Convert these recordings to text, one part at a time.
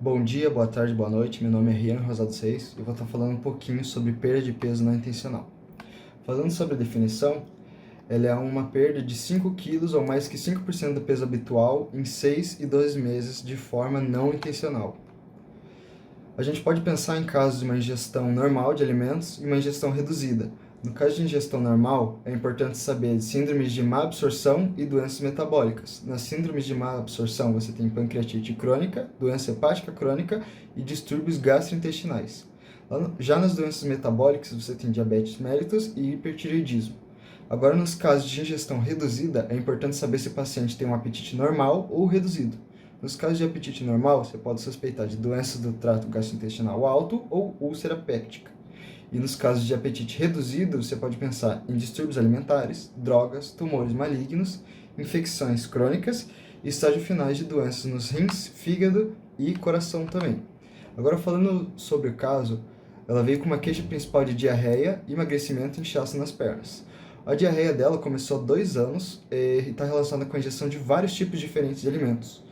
Bom dia, boa tarde, boa noite. Meu nome é Rian Rosado Reis e eu vou estar falando um pouquinho sobre perda de peso não intencional. Falando sobre a definição, ela é uma perda de 5 quilos ou mais que 5% do peso habitual em 6 e 12 meses de forma não intencional. A gente pode pensar em casos de uma ingestão normal de alimentos e uma ingestão reduzida. No caso de ingestão normal, é importante saber de síndromes de má absorção e doenças metabólicas. Nas síndromes de má absorção, você tem pancreatite crônica, doença hepática crônica e distúrbios gastrointestinais. Já nas doenças metabólicas, você tem diabetes mellitus e hipertireoidismo. Agora, nos casos de ingestão reduzida, é importante saber se o paciente tem um apetite normal ou reduzido. Nos casos de apetite normal, você pode suspeitar de doenças do trato gastrointestinal alto ou úlcera péptica. E nos casos de apetite reduzido, você pode pensar em distúrbios alimentares, drogas, tumores malignos, infecções crônicas e estágios finais de doenças nos rins, fígado e coração também. Agora, falando sobre o caso, ela veio com uma queixa principal de diarreia, emagrecimento e inchaço nas pernas. A diarreia dela começou há 2 anos e está relacionada com a ingestão de vários tipos diferentes de alimentos.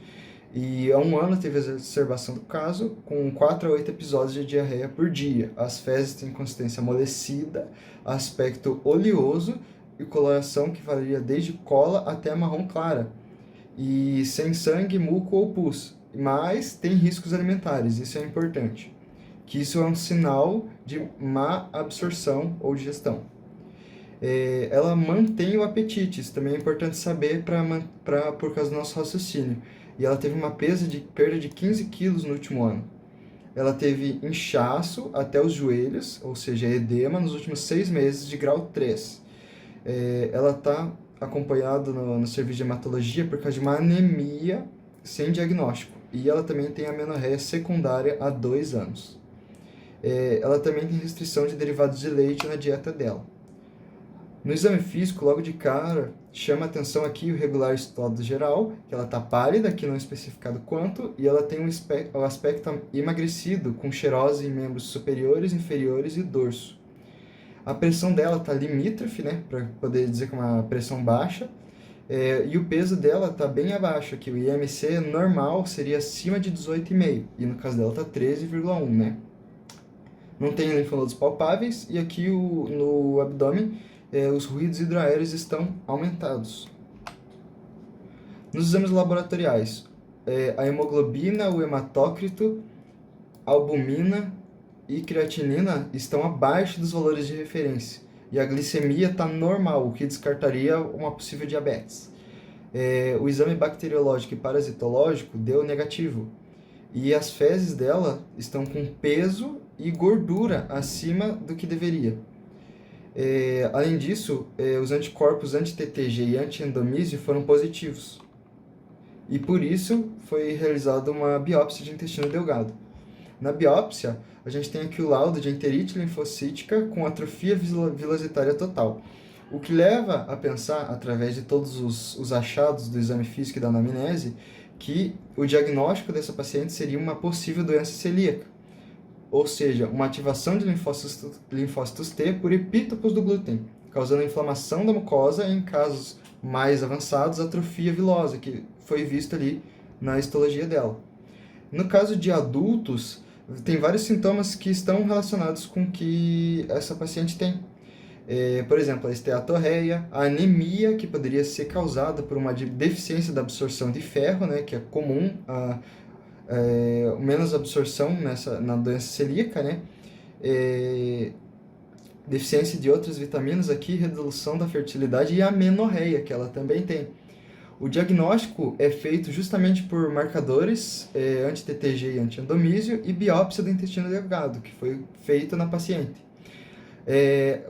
E há 1 ano teve a exacerbação do caso, com 4 a 8 episódios de diarreia por dia. As fezes têm consistência amolecida, aspecto oleoso e coloração que varia desde cola até marrom clara. E sem sangue, muco ou pus. Mas tem riscos alimentares, isso é importante. Que isso é um sinal de má absorção ou digestão. Ela mantém o apetite, isso também é importante saber por causa do nosso raciocínio. E ela teve uma perda de 15 quilos no último ano. Ela teve inchaço até os joelhos, ou seja, edema, nos últimos 6 meses de grau 3. Ela está acompanhada no serviço de hematologia por causa de uma anemia sem diagnóstico. E ela também tem amenorreia secundária há 2 anos. Ela também tem restrição de derivados de leite na dieta dela. No exame físico, logo de cara, chama a atenção aqui o regular estado geral, que ela está pálida, aqui não é especificado quanto, e ela tem um aspecto emagrecido, com xerose em membros superiores, inferiores e dorso. A pressão dela está limítrofe, né, para poder dizer que é uma pressão baixa, e o peso dela está bem abaixo aqui, o IMC normal seria acima de 18,5, e no caso dela está 13,1, né. Não tem linfonodos palpáveis, e aqui no abdômen, os ruídos hidroaéreos estão aumentados. Nos exames laboratoriais, a hemoglobina, o hematócrito, albumina e creatinina estão abaixo dos valores de referência. E a glicemia está normal, o que descartaria uma possível diabetes. O exame bacteriológico e parasitológico deu negativo. E as fezes dela estão com peso e gordura acima do que deveria. Além disso, os anticorpos anti-TTG e anti-endomísio foram positivos. E por isso foi realizada uma biópsia de intestino delgado. Na biópsia, a gente tem aqui o laudo de enterite linfocítica com atrofia vilositária total. O que leva a pensar, através de todos os achados do exame físico e da anamnese, que o diagnóstico dessa paciente seria uma possível doença celíaca. Ou seja, uma ativação de linfócitos T por epítopos do glúten, causando inflamação da mucosa e, em casos mais avançados, atrofia vilosa, que foi visto ali na histologia dela. No caso de adultos, tem vários sintomas que estão relacionados com o que essa paciente tem. Por exemplo, a esteatorreia, a anemia, que poderia ser causada por uma deficiência da absorção de ferro, né, que é comum menos absorção na doença celíaca, né? Deficiência de outras vitaminas aqui, redução da fertilidade e a amenorreia, que ela também tem. O diagnóstico é feito justamente por marcadores anti-TTG e anti-endomísio e biópsia do intestino delgado, que foi feita na paciente.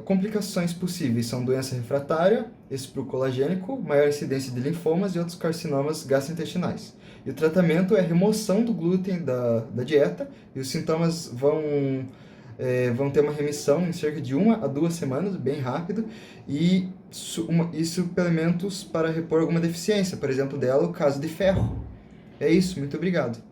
Complicações possíveis são doença refratária, estupro colagênico, maior incidência de linfomas e outros carcinomas gastrointestinais. E o tratamento é remoção do glúten da dieta, e os sintomas vão ter uma remissão em cerca de 1 a 2 semanas, bem rápido, e suplementos para repor alguma deficiência, por exemplo, dela, o caso de ferro. É isso, muito obrigado.